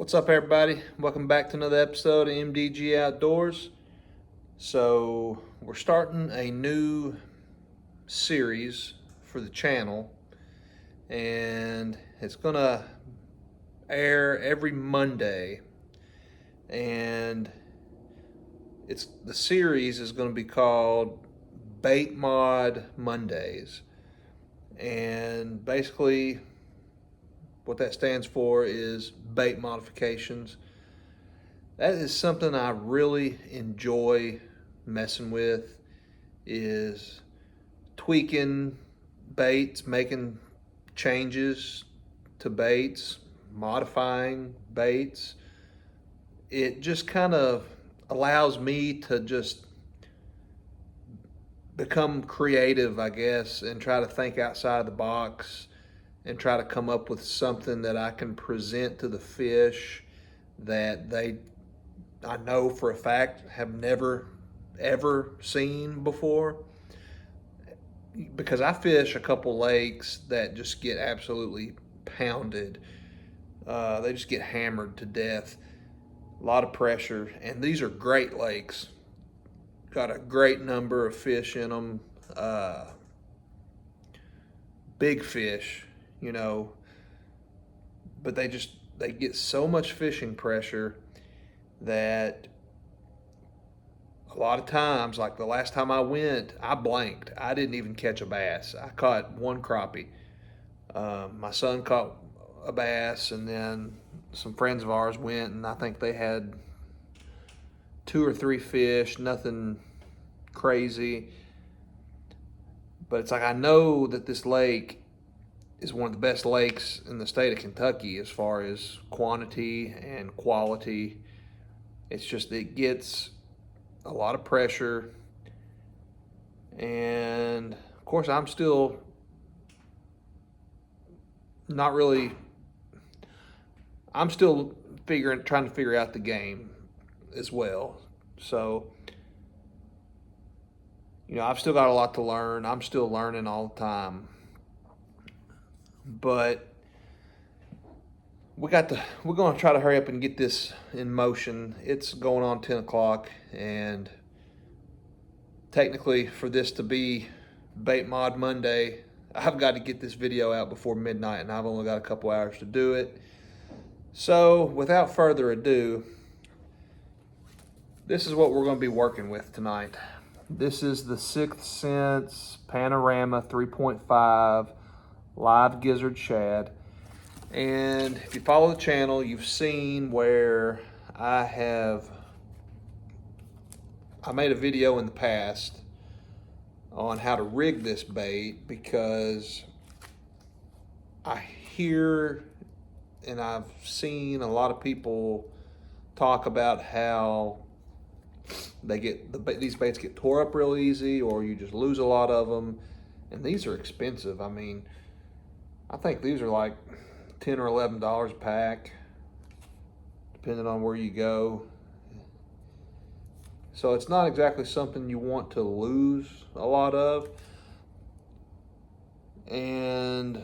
What's up, everybody? Welcome back to another episode of M.D.G Outdoors. So we're starting a new series for the channel, and it's gonna air every Monday, and the series is going to be called Bait Mod Mondays. And basically what that stands for is bait modifications. That is something I really enjoy messing with, is tweaking baits, making changes to baits, modifying baits. It just kind of allows me to just become creative, I guess, and try to think outside the box and try to come up with something that I can present to the fish that I know for a fact, have never ever seen before. Because I fish a couple lakes that just get absolutely pounded. They just get hammered to death. A lot of pressure, and these are great lakes. Got a great number of fish in them. Big fish, but they get so much fishing pressure that a lot of times, like the last time I went, I blanked. I didn't even catch a bass. I caught one crappie. My son caught a bass, and then some friends of ours went, and I think they had 2 or 3 fish, nothing crazy. But it's like, I know that this lake is one of the best lakes in the state of Kentucky as far as quantity and quality. It's just, it gets a lot of pressure. And of course, I'm still not really, I'm still trying to figure out the game as well. So, I've still got a lot to learn. I'm still learning all the time. But we're going to try to hurry up and get this in motion. It's going on 10 o'clock, and technically for this to be Bait Mod Monday, I've got to get this video out before midnight, and I've only got a couple hours to do it. So without further ado, this is what we're going to be working with tonight. This is the Sixth Sense Panorama 3.5 live gizzard shad. And if you follow the channel, you've seen where I made a video in the past on how to rig this bait, because I hear and I've seen a lot of people talk about how these baits get tore up real easy, or you just lose a lot of them, and these are expensive. I mean, I think these are like $10 or $11 a pack, depending on where you go. So it's not exactly something you want to lose a lot of. And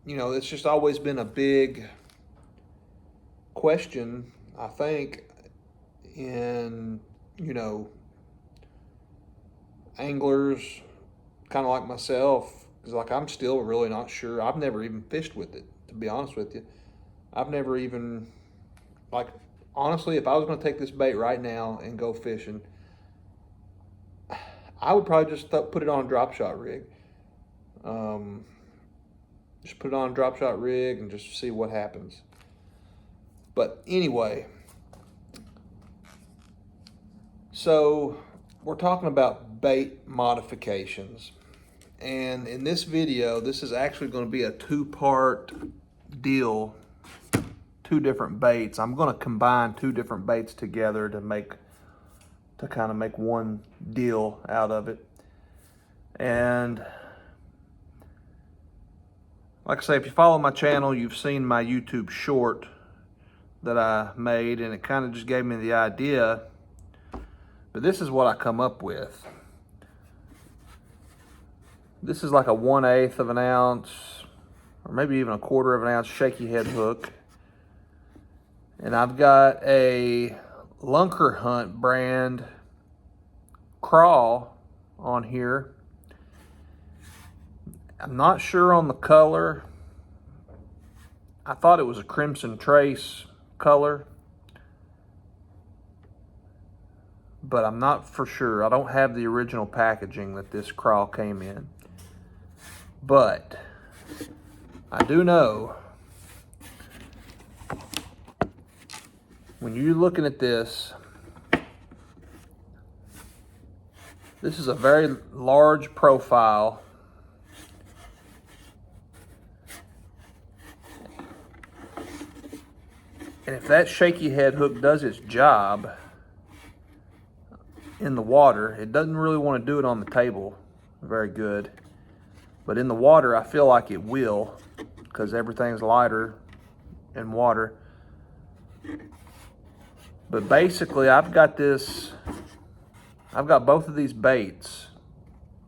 it's just always been a big question, I think, in anglers kind of like myself, because like, I'm still really not sure. I've never even fished with it, to be honest with you. I've never even, like, honestly, if I was going to take this bait right now and go fishing, I would probably just put it on a drop shot rig. Just put it on a drop shot rig and just see what happens. But anyway, so we're talking about bait modifications. And in this video, this is actually going to be a 2-part deal, 2 different baits. I'm going to combine 2 different baits together to kind of make one deal out of it. And like I say, if you follow my channel, you've seen my YouTube short that I made, and it kind of just gave me the idea. But this is what I come up with. This is like a 1/8 of an ounce or maybe even a 1/4 of an ounce shaky head hook. And I've got a Lunker Hunt brand crawl on here. I'm not sure on the color. I thought it was a Crimson Trace color, but I'm not for sure. I don't have the original packaging that this crawl came in. But I do know when you're looking at this, this is a very large profile. And if that shaky head hook does its job in the water, it doesn't really want to do it on the table very good. But in the water, I feel like it will, because everything's lighter in water. But basically, I've got both of these baits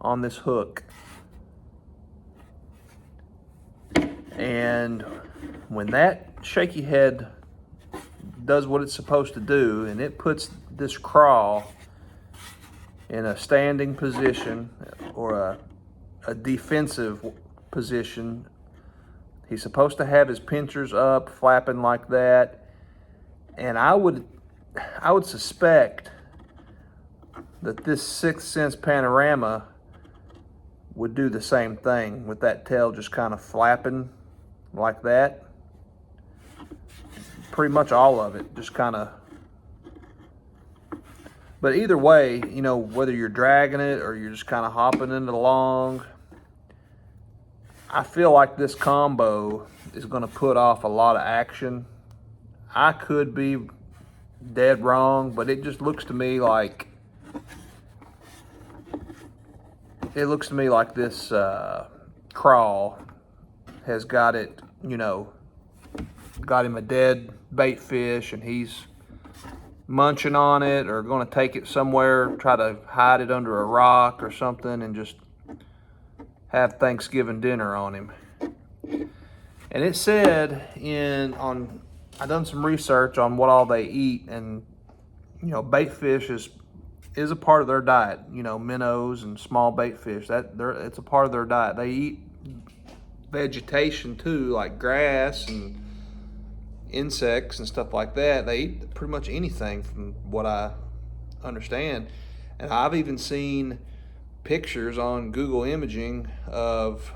on this hook. And when that shaky head does what it's supposed to do, and it puts this crawl in a standing position or a defensive position, he's supposed to have his pinchers up, flapping like that. And I would suspect that this 6th Sense Panorama would do the same thing with that tail just kind of flapping like that. Pretty much all of it, just kind of. But either way, you know, whether you're dragging it or you're just kind of hopping it along, I feel like this combo is going to put off a lot of action. I could be dead wrong, but it just looks to me like this crawl has got it, you know, got him a dead bait fish, and he's munching on it or going to take it somewhere, try to hide it under a rock or something, and just have Thanksgiving dinner on him. And it said I done some research on what all they eat, and you know, bait fish is a part of their diet. You know, minnows and small bait fish, it's a part of their diet. They eat vegetation too, like grass and insects and stuff like that. They eat pretty much anything from what I understand. And I've even seen pictures on Google imaging of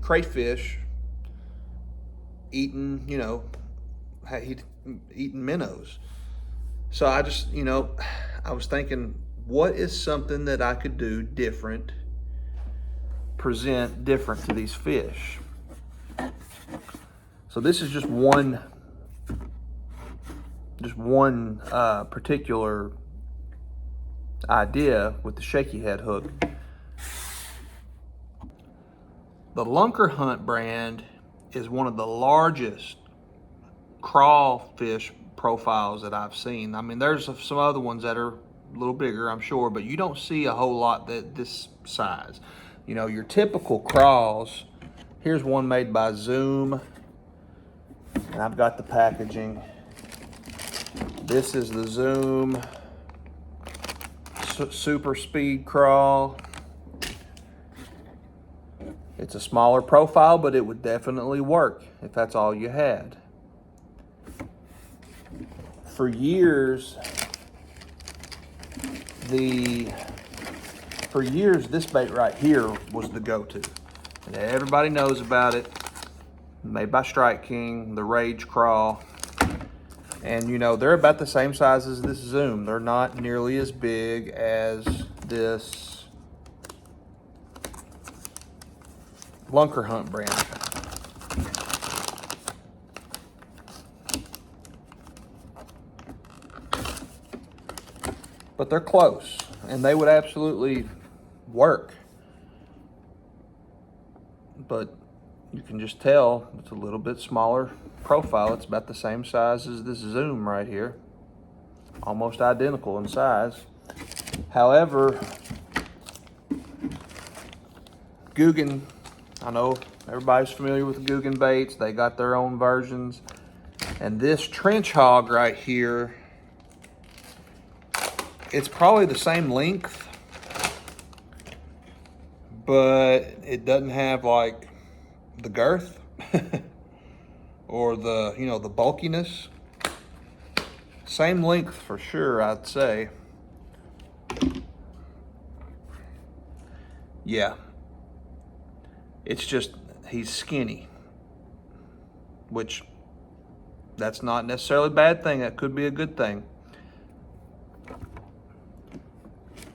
crayfish eating, you know, eating minnows. So I just, you know, I was thinking, what is something that I could do different, present different to these fish? So this is just one particular idea with the shaky head hook. The Lunker Hunt brand is one of the largest crawfish profiles that I've seen. I mean, there's some other ones that are a little bigger, I'm sure, but you don't see a whole lot that this size. You know, your typical crawls, here's one made by Zoom, and I've got the packaging. This is the Zoom Super Speed Crawl. It's a smaller profile, but it would definitely work if that's all you had. For years, this bait right here was the go-to. And everybody knows about it. Made by Strike King, the Rage Crawl. And you know, they're about the same size as this Zoom. They're not nearly as big as this Lunker Hunt brand. But they're close, and they would absolutely work. But you can just tell it's a little bit smaller profile. It's about the same size as this Zoom right here. Almost identical in size. However, Guggen I know everybody's familiar with the Guggen baits. They got their own versions. And this trench hog right here, it's probably the same length, but it doesn't have like the girth or the, you know, the bulkiness. Same length for sure, I'd say. Yeah. It's just, he's skinny, which that's not necessarily a bad thing. That could be a good thing.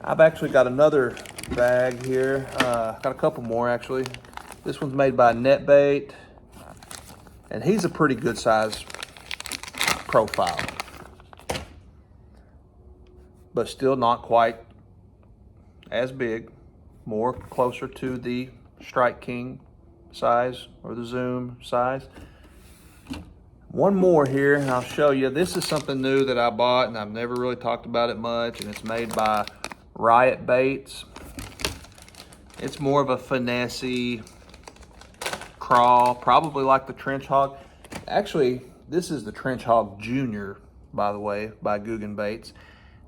I've actually got another bag here. Got a couple more actually. This one's made by NetBait, and he's a pretty good size profile, but still not quite as big. More closer to the Strike King size or the Zoom size. One more here, and I'll show you. This is something new that I bought, and I've never really talked about it much, and it's made by Riot Baits. It's more of a finessey crawl, probably like the Trench Hog. Actually, this is the Trench Hog Junior, by the way, by Guggen Baits.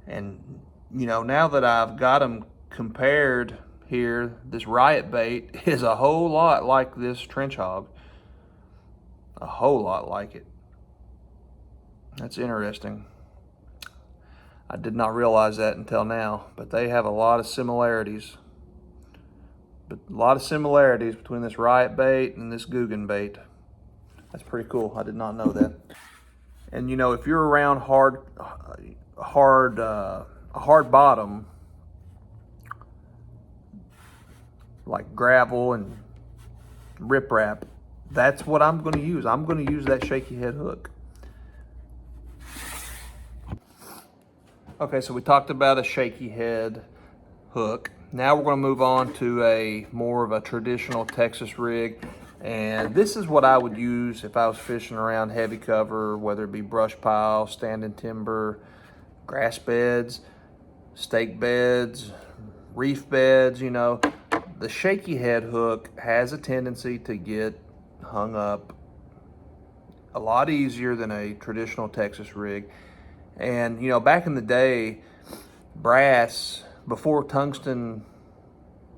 And, you know, now that I've got them compared here, this Riot Bait is a whole lot like this Trench Hog. A whole lot like it. That's interesting. I did not realize that until now, but they have a lot of similarities. But a lot of similarities between this Riot Bait and this Guggen Bait. That's pretty cool. I did not know that. And you know, if you're around a hard bottom, like gravel and riprap, that's what I'm going to use. I'm going to use that shaky head hook. Okay, so we talked about a shaky head hook. Now we're going to move on to a more of a traditional Texas rig. And this is what I would use if I was fishing around heavy cover, whether it be brush pile, standing timber, grass beds, stake beds, reef beds, you know. The shaky head hook has a tendency to get hung up a lot easier than a traditional Texas rig. And, you know, back in the day, brass, before tungsten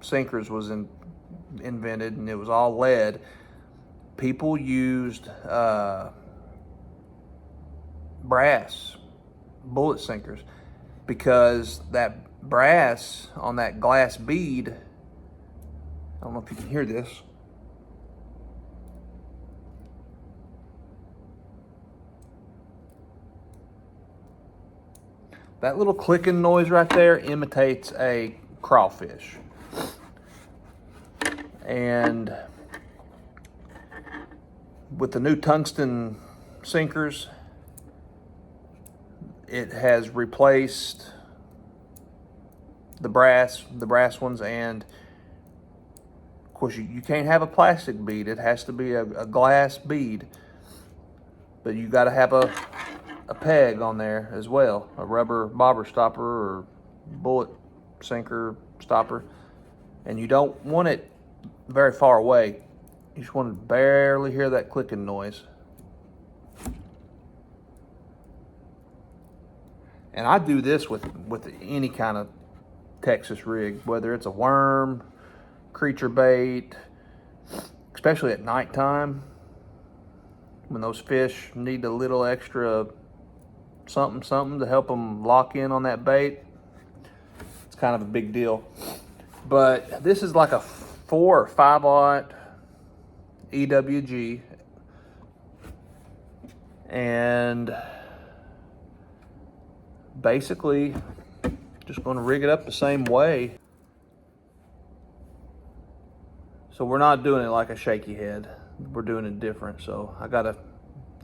sinkers was invented and it was all lead, people used brass bullet sinkers because that brass on that glass bead, I don't know if you can hear this, that little clicking noise right there imitates a crawfish. And with the new tungsten sinkers, it has replaced the brass ones, and of course you can't have a plastic bead. It has to be a glass bead, but you got to have a peg on there as well, a rubber bobber stopper or bullet sinker stopper. And you don't want it very far away. You just want to barely hear that clicking noise. And I do this with any kind of Texas rig, whether it's a worm, creature bait, especially at nighttime when those fish need a little extra something to help them lock in on that bait. It's kind of a big deal. But this is like a 4 or 5/0 E.W.G. and basically just going to rig it up the same way. So we're not doing it like a shaky head. We're doing it different. So I got to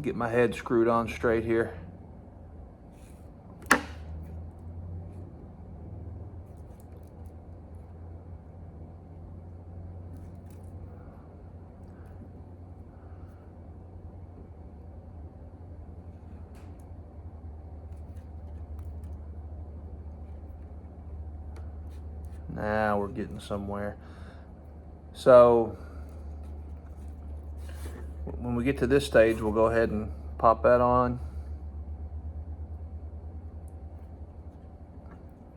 get my head screwed on straight here. Now we're getting somewhere. So when we get to this stage, we'll go ahead and pop that on.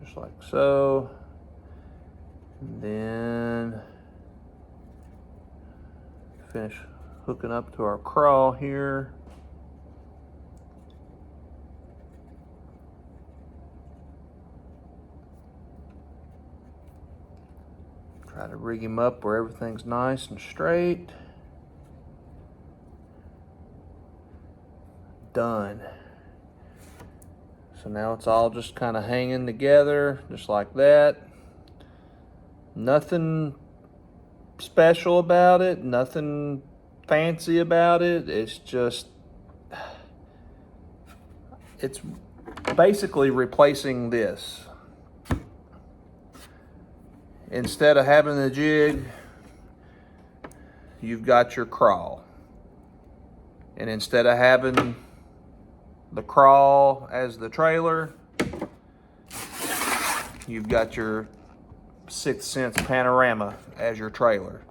Just like so. And then finish hooking up to our crawl here. Try to rig him up where everything's nice and straight. Done. So now it's all just kind of hanging together, just like that. Nothing special about it, nothing fancy about it. It's just, it's basically replacing this. Instead of having the jig, you've got your crawl. And instead of having the crawl as the trailer, you've got your 6th Sense Panorama as your trailer.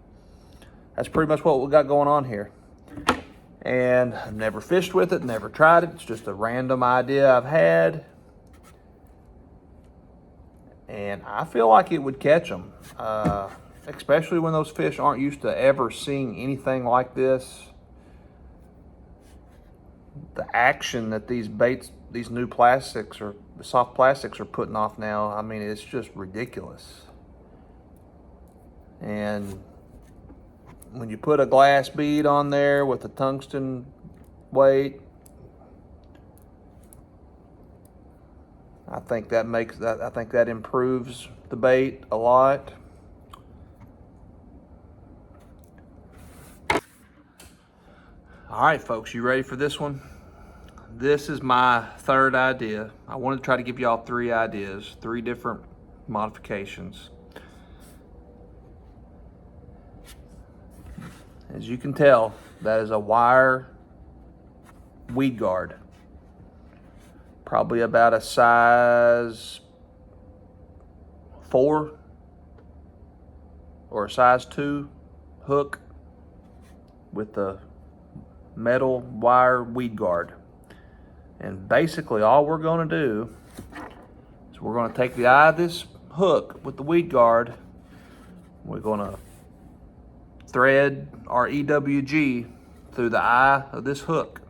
That's pretty much what we got going on here. And I've never fished with it, never tried it. It's just a random idea I've had. And I feel like it would catch them, especially when those fish aren't used to ever seeing anything like this. The action that these baits, these new plastics or soft plastics are putting off now, I mean, it's just ridiculous. And when you put a glass bead on there with a tungsten weight, I think that improves the bait a lot. All right, folks, you ready for this one? This is my 3rd idea. I wanted to try to give y'all 3 ideas, 3 different modifications. As you can tell, that is a wire weed guard. Probably about a size 4 or a size 2 hook with the metal wire weed guard. And basically all we're going to do is we're going to take the eye of this hook with the weed guard. We're going to thread our M.D.G through the eye of this hook.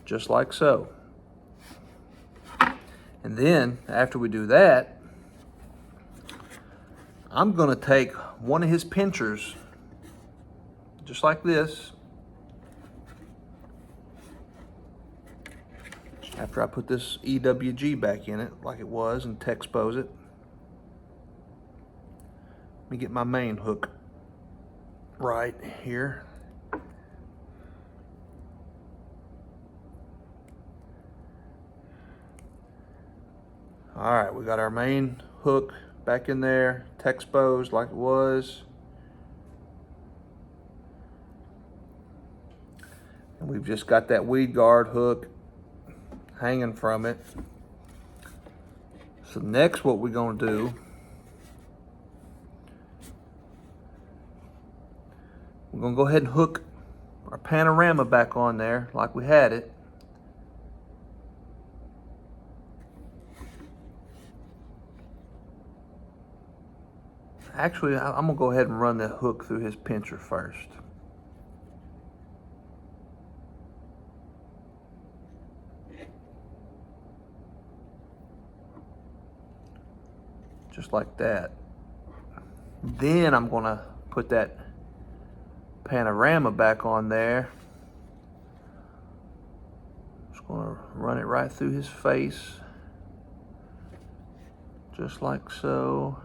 Just like so. And then after we do that, I'm going to take one of his pinchers, just like this. After I put this M.D.G back in it, like it was, and expose it. Let me get my main hook right here. All right, we got our main hook back in there, exposed like it was. And we've just got that weed guard hook hanging from it. So next what we're gonna do, we're gonna go ahead and hook our panorama back on there like we had it. Actually, I'm gonna go ahead and run the hook through his pincher first. Just like that. Then I'm gonna put that panorama back on there. Just gonna run it right through his face. Just like so.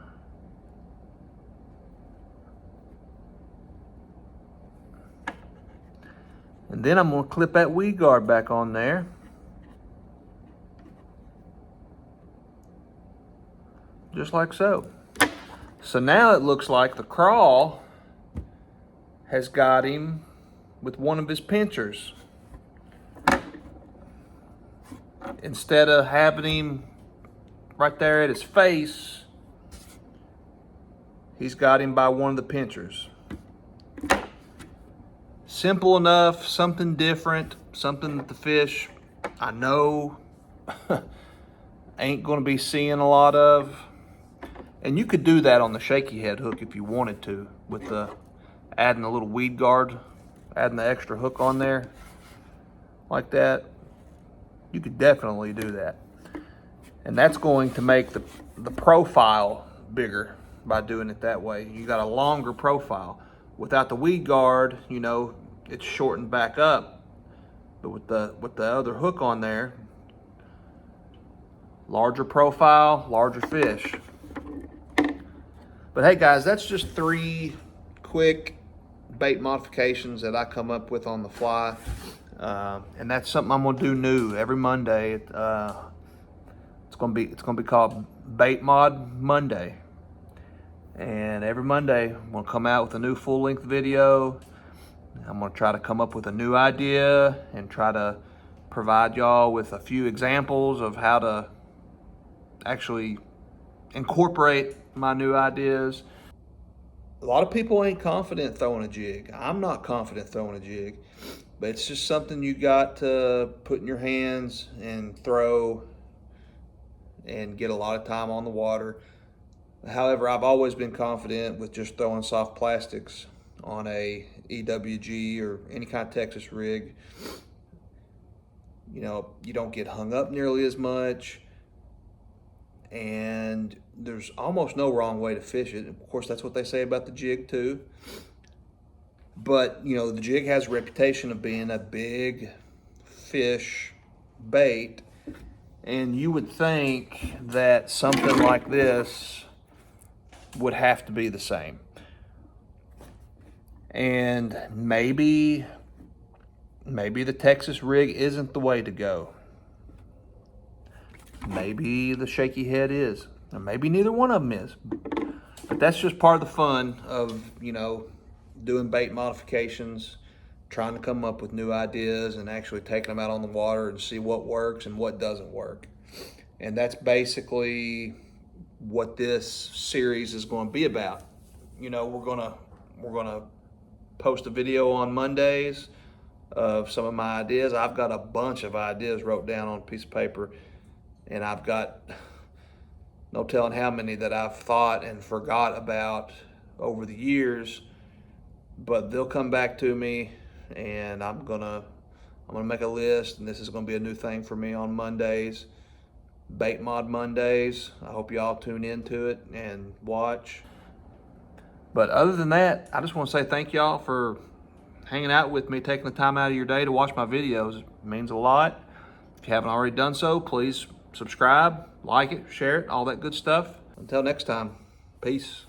And then I'm gonna clip that weed guard back on there. Just like so. So now it looks like the crawl has got him with one of his pinchers. Instead of having him right there at his face, He's got him by one of the pinchers. Simple enough, something different, something that the fish, I know, ain't gonna be seeing a lot of. And you could do that on the shaky head hook if you wanted to, with the adding a little weed guard, adding the extra hook on there like that. You could definitely do that. And that's going to make the profile bigger by doing it that way. You got a longer profile. Without the weed guard, you know, it's shortened back up. But with the other hook on there, larger profile, larger fish. But hey guys, that's just 3 quick bait modifications that I come up with on the fly. And that's something I'm gonna do new every Monday. It's gonna be called Bait Mod Monday. And every Monday, I'm gonna come out with a new full-length video. I'm gonna try to come up with a new idea and try to provide y'all with a few examples of how to actually incorporate my new ideas. A lot of people ain't confident throwing a jig. I'm not confident throwing a jig, but it's just something you got to put in your hands and throw and get a lot of time on the water. However, I've always been confident with just throwing soft plastics on a M.D.G or any kind of Texas rig. You know, you don't get hung up nearly as much, and there's almost no wrong way to fish it. Of course, that's what they say about the jig too. But, you know, the jig has a reputation of being a big fish bait, and you would think that something like this would have to be the same. And maybe the Texas rig isn't the way to go. Maybe the shaky head is, or maybe neither one of them is. But that's just part of the fun of, you know, doing bait modifications, trying to come up with new ideas and actually taking them out on the water and see what works and what doesn't work. And that's basically what this series is going to be about. You know, we're gonna post a video on Mondays of some of my ideas. I've got a bunch of ideas wrote down on a piece of paper, and I've got no telling how many that I've thought and forgot about over the years, but they'll come back to me, and I'm gonna make a list, and this is gonna be a new thing for me on Mondays. Bait Mod Mondays. I hope y'all tune into it and watch. But other than that, I just want to say thank y'all for hanging out with me, taking the time out of your day to watch my videos. It means a lot. If you haven't already done so, please subscribe, like it, share it, all that good stuff. Until next time, peace.